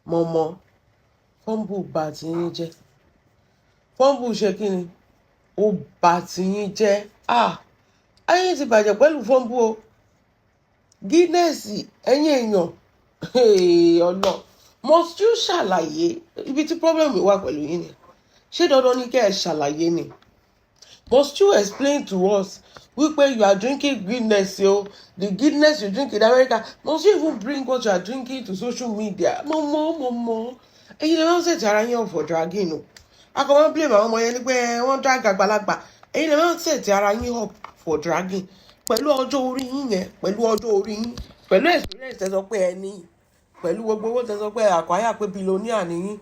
Momo, Fumble bà tiyín jẹ́. Fumble ṣe kí ni? Ó bà tiyín jẹ́. Ayé ti bàjẹ́ pẹ̀lú Fumble o. Guinness, ẹ̀yin èèyàn. Ọ̀nà. Must you ṣàlàyé? Ibi tí problem wà pẹ̀lú yín ni. Ṣé dandan ni kẹ́ ẹ ṣàlàyé ni? Must you explain to us wípé you are drinking Guinness, yo? The Guinness you drink in America, must you even bring what you are drinking to social media? Momo. Ẹ̀yin lè máa ń ṣètì ara yín up for dragging o. A kò máa ń blame àwọn ọmọ yẹn ní pé wọ́n drag àgbàlagbà. Ẹ̀yin lè máa ń ṣètì ara yín up for dragging. Pẹ̀lú ọjọ́ orí yín yẹn, pẹ̀lú ọjọ́ orí yín, pẹ̀lú experience tẹ́ sọ pé ẹ ní, pẹ̀lú gbogbo owó tẹ́ sọ pé àkọ́yà pé billionaire ni yín.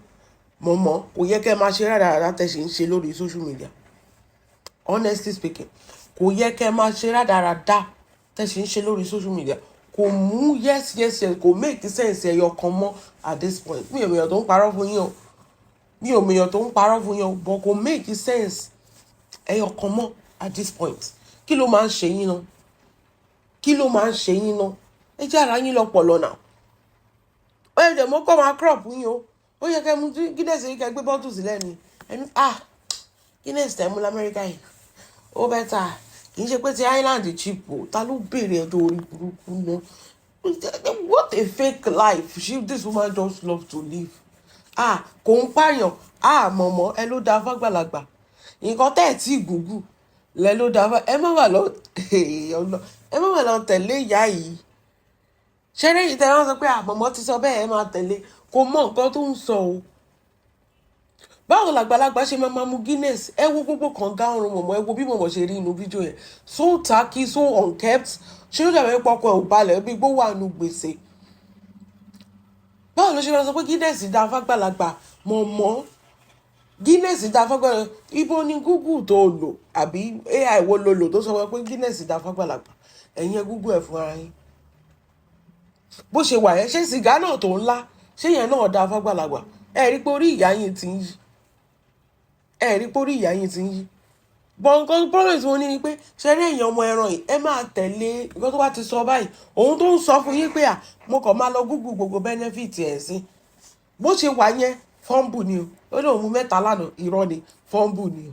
Momo, kò yẹ kẹ́ máa ṣe rádaràda tẹ́ ṣe ń ṣe lórí social media. Honestly speaking, kò yẹ kẹ́ máa ṣe rádaràda tẹ́ ṣe ń ṣe lórí social media. Kò mú yes kò make sense ẹyọ kan mọ́ at this point. Mi ò mèèyàn tó ń parọ́ fún yín o. But kò make sense ẹyọ kan mọ́ at this point. Kí ló máa ń ṣe yín náà? Ẹ jẹ́ ara yín lọ́pọlọ náà. Ó yẹ dẹ̀ mọ́ kọ́ máa crop yín o. Ó yẹ kẹ́ mú Guinness yìí kẹ́ gbé bọ́tù sílẹ̀ ni. Guinness tẹ̀ mú lamẹ́ríkà yìí. Ó bẹ́tà. Kì í ṣe pé ti Island cheap o. Ta ló béèrè ẹjọ́ orí burúkú náà? What a fake life this woman just love to live. Kò ń pààyàn. Momo, ẹ ló da fágbàlagbà. Nǹkan tẹ́ ẹ̀ tí gùgù lẹ ló da fá. Ẹ má wà lọ tẹ̀lé ìyá yìí. Ṣẹ́rẹ́ yìí tẹ́ wọ́n sọ pé Momo ti sọ bẹ́ẹ̀ ẹ máa tẹ̀lé. Kò mọ nǹkan tó ń sọ o. Báwo làgbàlagbà ṣe máa mu Guinness? Ẹ wo gbogbo kànga ọrùn Momo, ẹ wo bí Momo ṣe rí inú fídíò yẹn. So tacky, so unkept. Ṣé ló dàbí pọkọ ẹ̀ ò balẹ̀ bí gbó wà nù gbèsè? Báwo ló ṣe máa sọ pé Guinness dá fágbàlagbà? Momo, Guinness dá fágbàlagbà. Ibo ni Google tó lò àbí AI wo ló lò tó sọ pé Guinness dá fágbàlagbà? Ẹ̀yin ẹ Google ẹ̀ fún ara yín. Bó ṣe wà yẹn, ṣé sìgá náà tó ńlá ṣé yẹn náà dá fágbàlagbà? Ẹ rí pé orí ìyá yín ti ń yí. But nǹkan problem tí mo ní ni pé ṣe rí èèyàn ọmọ ẹran yìí ẹ máa tẹ̀lé nǹkan tó bá ti sọ báyìí. Òun tó ń sọ fún yín pé mo kàn máa lọ Google gbogbo benefit ẹ̀ sí. Bó ṣe wà yẹn Fumble ni o. Ó lóun mú 3 lánàá, irọ́ ni. Fumble ni o.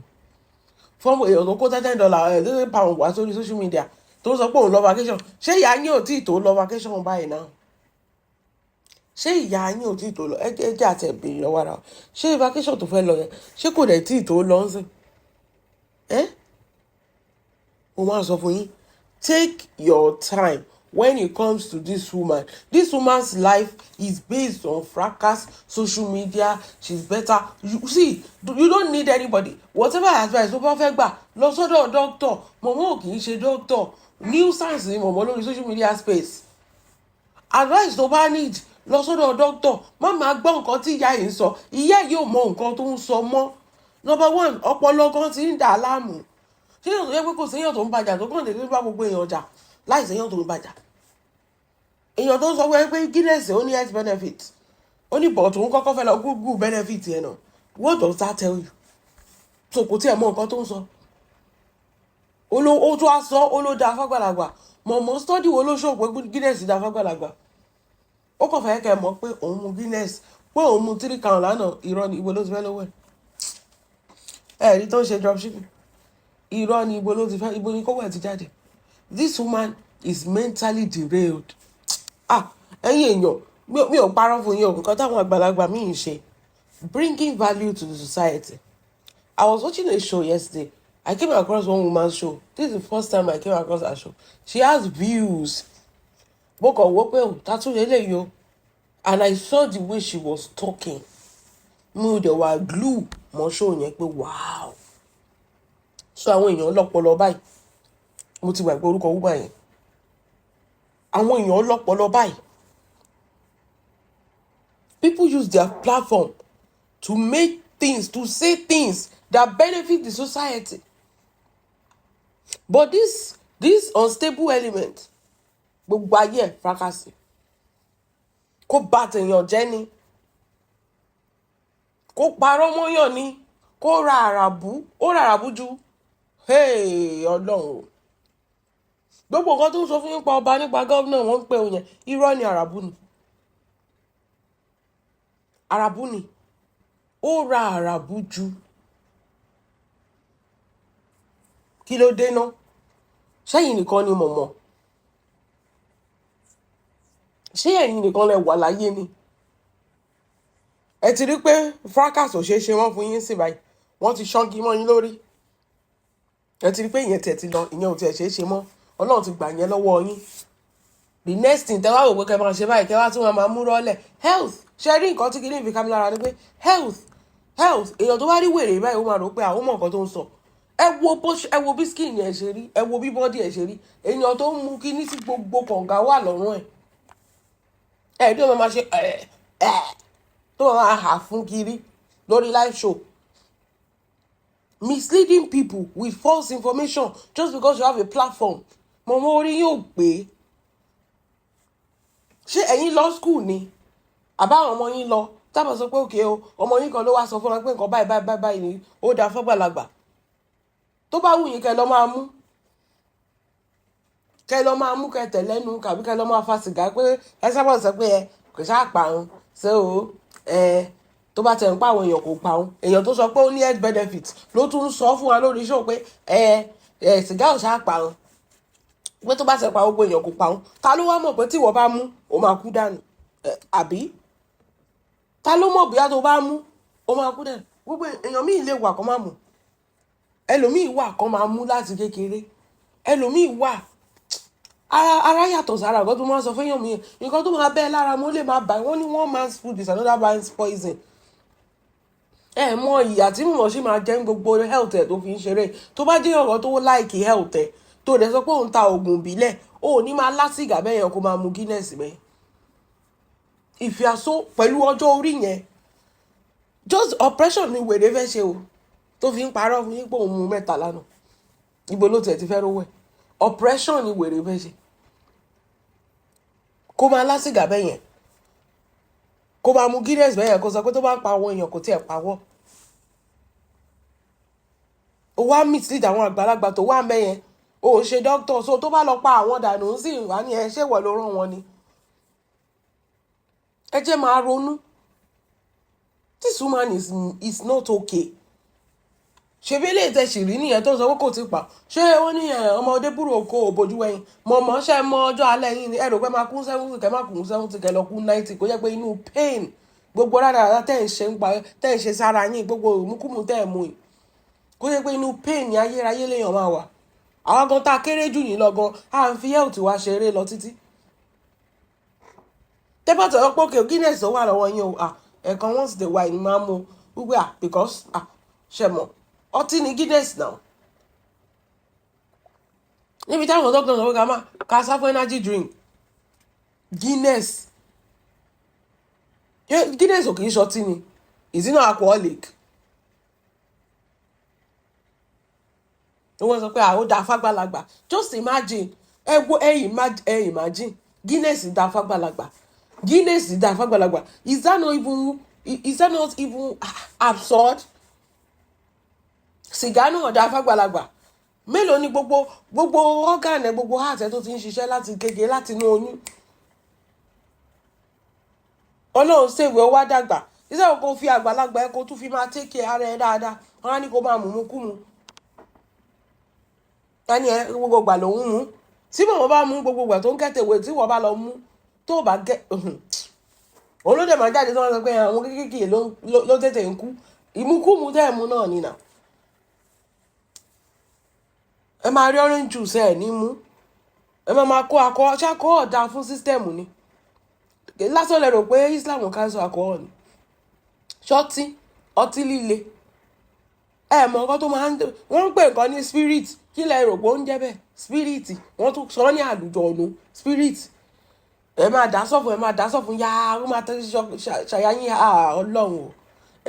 Fumble èèyàn tó kó £10 wá sórí social media tó sọ pé òun lọ vacation. Ṣé ìyá yín ò tí ì tó lọ vacation báyìí náà? Ṣé ìyá yín ò tí ì tó lọ? Ẹ jẹ́ àti ẹ̀bìrì lọ́wọ́ ara. Ṣé vacation tó fẹ́ lọ yẹn ṣé kò dẹ̀ tí ì tó lọ ń sìn? Mo máa sọ fún yín, take your time when it comes to this woman. This woman's life is based on fracas, social media. She's better. You don't need anybody. Whatever advice tó bá fẹ́ gbà lọ sọ́dọ̀ doctor. Momo kì í ṣe doctor. Nuisance ni Momo lórí social media space. Advice tó bá need lọ sọ́dọ̀ doctor. Má máa gbọ́ nǹkan tí ìyá yìí ń sọ. Ìyá yìí ò mọ nǹkan tó ń sọ mọ́. Number 1, ọpọlọ kan ti ń dà á láàmú. Ṣé èèyàn tó yẹ pé kò séèyàn tó ń bàjà tó kàn lè bá gbogbo èèyàn jà láì séèyàn tó ń bàjà? Èèyàn tó ń sọ pé Guinness ó ní health benefit. Ó ní bọ̀ tó ń kọ́kọ́ fẹ́ lọ Google benefit yẹn náà. What does that tell you? So kò tí ẹ̀ mọ nǹkan tó ń sọ. Ó tó á sọ ó ló da fágbàlagbà. Momo study wo ló ṣó pé Guinness da fágbàlagbà? Ó kàn fẹ́ kẹ́ ẹ mọ̀ pé òun mu Guinness, pé òun mu 3 kan lánàá, irọ́ ni. Ibo ló ti fẹ́ lówó ẹ̀? Ẹ̀rí tó ń ṣe dropshipping. Irọ́ ni. Ibo ni kówó ẹ̀ ti jáde? This woman is mentally derailed. Ẹ̀yin èèyàn, mi ò parọ́ fún yín o. Nǹkan táwọn àgbàlagbà mi ń ṣe, bringing value to the society. I was watching a show yesterday. I came across one woman's show. This is the first time I came across her show. She has views. Mo kàn wò pé tatu lélẹ́yìí o. And I saw the way she was talking. Mo dẹ̀ wá glue mọ́ show yẹn pé wow. So àwọn èèyàn lọ́pọlọ báyìí. Mo ti gbàgbé orúkọ woman yẹn. Àwọn èèyàn lọ́pọlọ báyìí. People use their platform to make things, to say things that benefit the society. But this unstable element, gbogbo ayé ẹ̀ fracas. Kó bá tèèyàn jẹ́ ni. Kó parọ́ mọ́yàn ni. Kó ra àràbù jù. Ọlọ́run. Gbogbo nǹkan tó ń sọ fún nípa ọba nípa gómìnà wọn ń pè òun yẹn irọ́ ni àràbù ni. àràbù ni ó ra àràbù ju kí ló dé ná ṣẹ́yìn nìkan ni mọ̀mọ́ ṣé ẹ̀yin nìkan lẹ wà láyé ni ẹ ti rí pé fracas ò ṣeé ṣe wọ́n fún yín sí báyìí wọ́n ti ṣọ́gi mọ́ yín lórí ẹ ti rí pé ìyẹn tiẹ̀ ti lọ ìyẹn ò tiẹ̀ ṣeé ṣe mọ́ ọlọ́run ti gbà yẹn lọ́wọ́ yín the next thing tẹ́ wá wò pé kẹ́ máa ṣe báyìí kẹ́ wá tún máa mú rọ́lẹ̀ health ṣe rí nǹkan tí kìíní fi ká mi lára ni pé health èèyàn tó bá rí wèrè báyìí ó máa rò pé àwọn mọ̀ nǹkan tó ń sọ ẹ wo bí skin ẹ ṣe rí ẹ wo bí body ẹ ṣe rí èèyàn tó ń mu kíní sí gbogbo kànga wà lọ́rùn ẹ̀ ẹ̀ẹ́dí ọmọ máa ṣe tó máa hà fún kiri lórí live show misleading people with false information just because you have a platform mọ̀mọ́ orí yóò gbé ṣé ẹ̀yin lọ school ni àbáwọn ọmọ yín lọ tábà sọ pé òkè o ọmọ yín kan ló wá sọ fún wa pé nǹkan báyìí báyìí ni ó dáa fọ́gbàlagbà tó bá wù yín kẹ́ lọ máa mú kẹ́ tẹ̀lẹ́nu kàbí kẹ́ lọ máa fa sìgá pé ẹ sábà sọ pé ẹ kò ṣáà parun ṣé o tó bá tẹ̀ ń pa àwọn èèyàn kò parun èèyàn tó sọ pé ó ní health benefit ló tún ń sọ fún wa lórí show pé sìgá ò ṣáà parun pé tó bá tẹ̀ pa gbogbo èèyàn kò parun ta ló wá mọ̀ pé tí ìwọ bá mú ó máa kú dànù àbí ta ló mọ̀ bóyá tó bá mú ó máa kú dànù gbogbo èèyàn míì lè wà kó má mú ẹlòmíì wà kó máa mú láti kékeré ẹlòmíì wà ara yàtọ̀ sára nǹkan tó máa sọ fẹ́yàn mi nǹkan tó máa bẹ́ẹ̀ lára mo lè máa bà wọ́n ní one man's food is another man's poison ẹ mọ ìyà tí mo ṣe máa jẹ́ gbogbo health ẹ̀ tó fi ń ṣeré tó bá jẹ́ ọ̀rọ̀ tó láìkì health ẹ̀ tó dẹ̀ sọ pé òun ta oògùn ìbílẹ̀ ó ní máa lásìgà bẹ́ẹ̀ yẹn kó máa mu Guinness bẹ́ẹ̀ ìfìàsó pẹ̀lú ọjọ́ orí yẹn just oppression ni wèrè fẹ́ ṣe o tó fi ń parọ́ fún yín pé òun mu mẹ́ta lánàá ibo ló tiẹ̀ ti fẹ́ rówó ẹ̀ oppression ni wèrè fẹ́ ṣe kó máa lásìgà bẹ́ẹ̀ yẹn kó máa mu Guinness bẹ́ẹ̀ yẹn kó sọ pé tó bá ń pa àwọn èèyàn kò tiẹ̀ pawọ́ ó wá mislead àwọn àgbàlagbà tó wà ń bẹ́ yẹn ó ṣe doctor so tó bá lọ pa àwọn dànù sí ìwà ni ẹ ṣé wọ̀ ló rán wọn ni ẹ jẹ́ máa ronú this woman is not okay ṣebí lè tẹ ṣì rí nìyẹn tó sọ pé kò ti pa ṣé wọ́n ní ọmọdé búrò kó o bójú ẹyin mọ̀mọ́ ṣe mọ ọjọ́ alẹ́ yín ni ẹ rò pé máa kún 70 kẹ́ máa kún 70 kẹ́ lọ kún 90 kó jẹ́ pé inú pain gbogbo rádaràdà tẹ́ ń ṣe sára yín gbogbo ìmúkúmu tẹ́ ẹ̀ mú yìí kó jẹ́ pé inú pain ní ayérayé léèyàn máa wà àwọn gan tá a kéré jù yín lọ gan à ń fi health wa ṣeré lọ títí tẹ́pọ̀ tọ̀rọ̀ pé òkè Guinness wà lọ́wọ́ yín o ẹ̀kan once the wine máa mú wípé because ṣe mọ̀ ọtí ni Guinness náà níbi táwọn dókítà sọ pé ká sá fún energy drink Guinness ò kì í ṣọtí ni is it not alcoholic wọ́n sọ pé ó dáa fágbàlagbà just imagine ẹ imagine Guinness dáa fágbàlagbà Guinness dáa fágbàlagbà is that not even absurd sìgá náà dáa fágbàlagbà mélòó ni gbogbo organ ẹ gbogbo heart ẹ tó ti ń ṣiṣẹ́ láti kékeré láti inú oyún ọlọ́run ṣèwé ó wá dàgbà iṣẹ́ òkò fi àgbàlagbà ẹ kó tún fi máa take ara ẹ dáadáa wọn á ní kó máa mú kú mu ẹni ẹ gbogbo ìgbà ló ń mú tí mọ̀mọ́ bá mú gbogbo ìgbà tó ń kẹ́tẹ̀wé tí wọ́n bá lọ mú tó bá gẹ́ olóde máa jáde tó wọ́n sọ pé àwọn kéékèèké ló tètè ń kú ìmúkúmu tẹ́ ẹ̀ mú náà nìyà ẹ máa rí orange juice ẹ̀ ní mú ẹ máa kó ṣáko ọ̀dà fún sísítẹ́ẹ̀mù ni lásán lẹ rò pé Islam cancel alcohol ni ṣọtí ọtí líle ẹ mọ nǹkan tó máa ń wọ́n ń pè nǹkan ní spirit kí lẹ rò pé ó ń jẹ́ bẹ́ẹ̀ spirit wọ́n tún sọ ní àlùjọ ọ̀nù spirit ẹ máa dá sọ́fún yá ó máa tẹ́ ṣàyáyín ọlọ́run o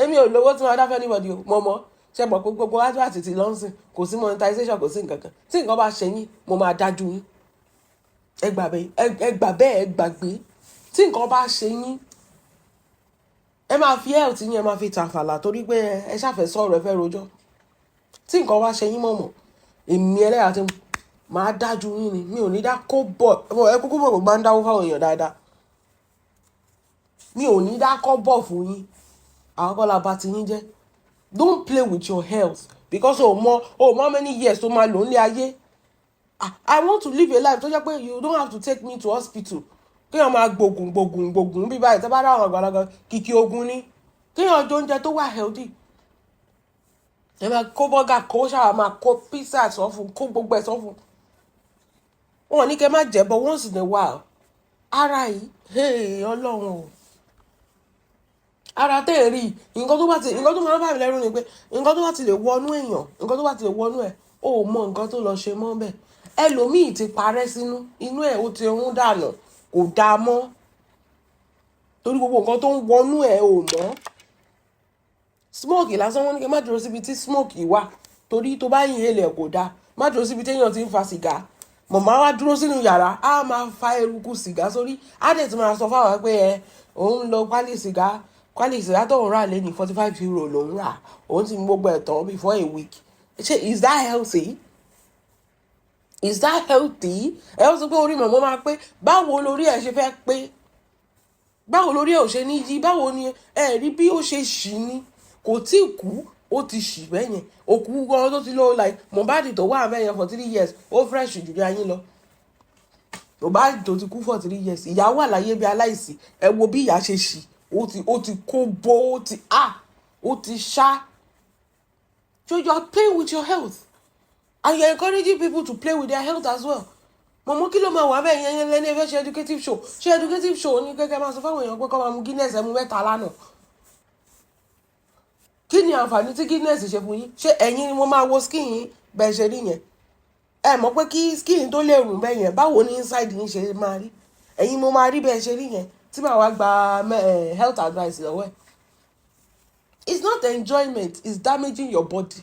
èmi ò lówó tí wọ́n dá fẹ́ anybody o mọ̀mọ́ ṣe mọ̀ pé gbogbo wájú àti ti lọ́nsìn kò sí monetization kò sí nǹkan kan tí nǹkan bá ṣe yín mo máa dájú yín ẹ gbà bẹ́ẹ̀ ẹ gbàgbé tí nǹkan bá ṣe yín ẹ máa fi health yín ẹ máa fi tàfàlà torí pé ẹ ṣàfẹ́ sọ̀rọ̀ ẹ fẹ́ rojọ́ tí nǹkan bá ṣe yín mọ̀mọ́ èmi ẹlẹ́yà tí máa dájú yín ni mi ò ní dá kó bọ̀ ẹ kúkú bọ̀ kó máa ń dáwó fáwọn èèyàn dáadáa mi ò ní dákọ́ bọ̀ fún yín àwọn kọ́ la bá ti yín jẹ́. Don't play with your health because how many years tó máa lò nílé ayé. I want to live a life tó jẹ́ pé you don't have to take me to hospital kéèyàn máa gbògùn bí báyìí tẹ́ bá rà àwọn àgbàlagbà kìkì ogun ní kéèyàn jẹ oúnjẹ tó wà healthy. ẹ máa kó bọ́gà kó ṣáà máa kó pizza sọ́fun kó gbogbo ẹ̀ sọ́fun. wọn ò ní kẹ́ má jẹ́ but once in a while ara yìí ọlọ́run o ara tẹ́ ẹ̀ rí nǹkan tó máa ń bá mi lẹ́rù ni pé nǹkan tó bá ti lè wọnú èèyàn nǹkan tó bá ti lè wọnú ẹ̀ ó mọ nǹkan tó lọ ṣe mọ́ bẹ́ẹ̀ ẹlòmíì ti parẹ́ sínú inú ẹ̀ ó ti rún dànù kò dáa mọ́ torí gbogbo nǹkan tó ń wọnú ẹ̀ ò mọ́. Smoke lásán wọn ní kí n má dúró síbi tí smoke wà torí tó bá yin ilẹ̀ kò dáa má dúró síbi téèyàn ti ń fa sìgá mọ̀mọ́ wá dúró sínú yàrá á máa fa eruku sìgá sórí á dẹ̀ ti máa sọ fáwọn pé òun lọ pálí sìgá tó ń rà lé ní €45 lòún rà òun ti gbogbo ẹ̀ tán before a week. Is that healthy? Is that healthy? ẹ ó sọ pé orí mọ̀mọ́ máa pé báwo lórí ẹ̀ ṣe fẹ́ pé báwo lórí ẹ̀ ò ṣe ní yí báwo ni ẹ rí bí ó ṣe ṣì ní kò tí ì kú ó ti ṣì bẹ́yẹn òkú gan tó ti lọ like Mohbad tó wà bẹ́yẹn for 3 years ó fresh jù ní ayé lọ Mohbad tó ti kú for 3 years ìyá wà láyé bí aláìsí ẹ wo bí ìyá ṣe ṣì ó ti kó bó ó ti ṣá. So you are playing with your health and you are encouraging people to play with their health as well. Mọ̀mọ́ kí ló máa wà bẹ́ẹ̀ yẹn lẹ́ni ẹ fẹ́ ṣe educative show educative show ní gẹ́gẹ́ máa sọ fáwọn èèyàn pé kọ́ máa mu Guinness ẹ mu 3 lánàá. Kí ni àǹfààní tí Guinness ṣe fún yín ṣé ẹ̀yin ni mo máa wo skin yín bẹ́ẹ̀ ṣe rí yẹn ẹ mọ̀ pé kí skin tó lè rùn bẹ́ẹ̀ yẹn báwo ni inside yín ṣe máa rí ẹ̀yin mo máa rí bẹ́ẹ̀ ṣe rí yẹn tí màá wá gba health advice lọ́wọ́ ẹ̀. It's not enjoyment, it's damaging your body.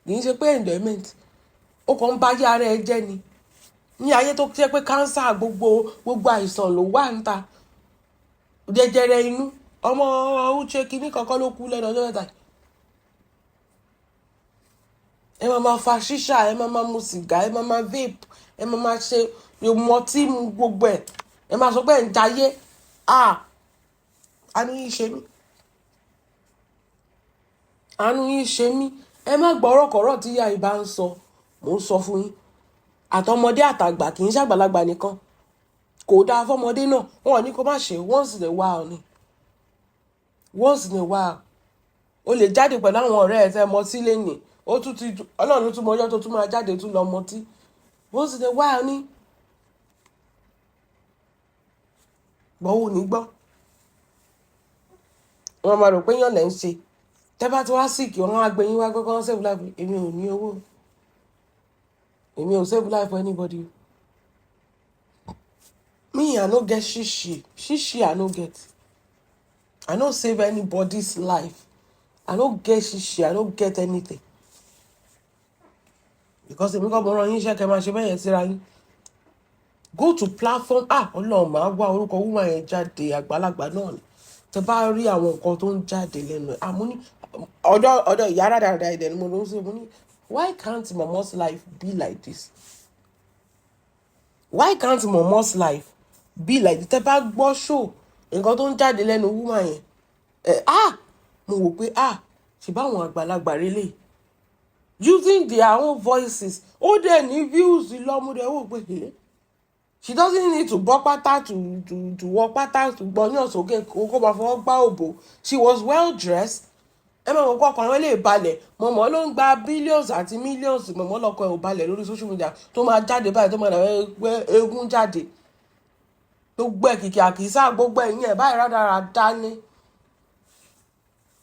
Kì í ṣe pé enjoyment ó kàn ń bá yé ara ẹ jẹ́ ni ní ayé tó jẹ́ pé cancer gbogbo àìsàn ló wà ń ta jẹjẹrẹ inú ọmọ uche kìíní kankan ló kú lẹ́nu ọjọ́ mẹ́ta. ẹ máa fa ṣíṣà ẹ máa mu sìgá ẹ máa vape ẹ máa ṣe mọtí mu gbogbo ẹ ẹ máa sọ pé ẹ ń jayé àánú yín ṣe mí àánú yín ṣe mí ẹ má gbọ́rọ̀ kọ́rọ̀ tí ìyá ìbá ń sọ mò ń sọ fún yín àtọmọdé àtàgbà kì í ṣàgbàlagbà nìkan kò dáa fọmọdé náà wọn ò ní kó má ṣe once in a while ni once in a while o lè jáde pẹ̀lú àwọn ọ̀rẹ́ ẹ̀ tẹ́ mọtí lẹ́yìn ó tún ti ọlọ́run ló tún mọ ọjọ́ tó tún máa jáde tún lọ mọtí once in a while ni gbọ́wọ́ ní gbọ́ wọn máa rò pé yàn lẹ́ ń ṣe tẹ́ bá ti wá síìkì wọn á gbé yín wá gbọ́gbọ́n save life èmi ò ní owó èmi ò save life for anybody me I no get shishi I no get I no save anybody's life I no get shishi I no get anything because èmi kọ́ mo rán yín iṣẹ́ kẹ́ máa ṣe bẹ́ẹ̀ yẹn síra yín go to platform ọlọ́run máa wá orúkọ woman yẹn jáde àgbàlagbà náà ni tẹ́ bá rí àwọn nǹkan tó ń jáde lẹ́nu ẹ̀ àmúní ọ̀dọ̀ ìyá Radarada ìdẹ̀ ni mo ló ń sọ mo ní why can't Momo's life be like this why can't Momo's life be like this tẹ́ bá gbọ́ show nǹkan tó ń jáde lẹ́nu woman yẹn mo wò pé ṣe báwọn àgbàlagbà relé using their own voices ó dẹ̀ ní views lọ́múdẹ̀ wò pé she doesn't need to bọ́ pátá to wọ pátá to gbọ́ ní ọ̀sọ́kè kó máa fọwọ́ gbá òbò she was well dressed ẹ máa wọ́n kọ́ ọkàn wọn lè balẹ̀ mọ̀mọ́ ló ń gba billions àti millions mọ̀mọ́ lọ́kọ̀ ẹ̀ ò balẹ̀ lórí social media tó máa jáde báyìí tó máa dà eégún jáde tó gbẹ́ kìkì àkìsà gbogbo ẹ̀yìn ẹ̀ báyìí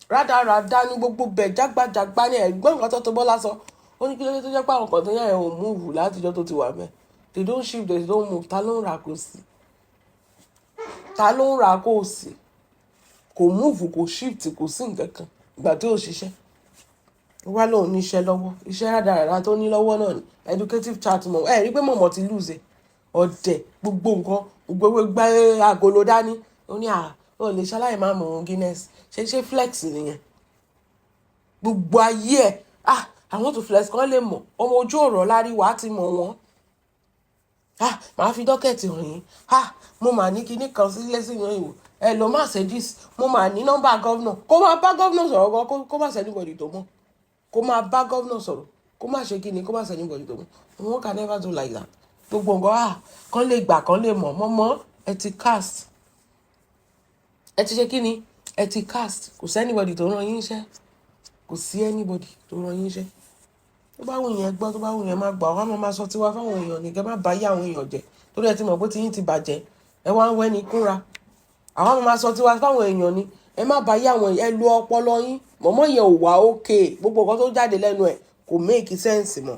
Radarada ní gbogbo bẹ̀ jágbàjàgbá ní ẹ̀gbọ́n nǹkan tó Bọ́lá sọ ó ní kí ló dé tó jẹ́ pé àwọn kan tó yàn ẹ̀ ò múùvù látijọ́ tó ti wà mẹ́ they don't shift they don't move ta ló ń ra kò sí kò múùvù kò shift kò sí nǹkan kan ìgbà tí ò ṣiṣẹ́ wá lóun ní iṣẹ́ lọ́wọ́ iṣẹ́ Radarada tó ní lọ́wọ́ náà ni educative chat mọ̀ rí pé mọ̀mọ́ ti lose ọ̀dẹ̀ gbogbo nǹkan gbogbo gbá agolo dání ó ní ó lè ṣaláì máa mọ̀ Guinness ṣe flex nìyẹn gbogbo ayé ẹ̀ àwọn tó flex kan lè mọ̀ ọmọ ojú ọ̀rọ̀ lárí wàá ti mọ̀ wọ́n màá fi dọ́kẹ̀tì hàn yín mo mà ní kinní kan sílé sí ìran ìwò Hello Mercedes mo máa ní nọ́mbà gọ́vnà kó máa bá gọ́vnà sọ̀rọ̀ gan kó má sẹ́ni bọ̀dì tó mọ̀ kó máa bá gọ́vnà sọ̀rọ̀ kó má ṣe kí ni kó má sẹ́ni bọ̀dì tó mọ̀ wọn can never do like that gbogbo nǹkan kán lè gbà kán lè mọ̀ mọ́mọ́ ẹ ti cast ẹ ti ṣe kí ni ẹ ti cast kò sí anybody tó rán yín iṣẹ́ kò sí anybody tó rán yín iṣẹ́ tó bá wù yẹn gbọ́ tó bá wù yẹn má gbà wá máa sọ tiwa fáwọn èèyàn nìkẹ́ má bá yé àwọn èèyàn jẹ torí ẹ ti mọ̀ pé tiyín ti bàjẹ́ ẹ wá ń wẹ́ni kúnra àwọn máa sọ tiwa fáwọn èèyàn ni ẹ má bá yé àwọn ẹ lo ọpọlọ yín mọ̀mọ́ yẹn ò wá ókè gbogbo nǹkan tó jáde lẹ́nu ẹ̀ kò make sense mọ́.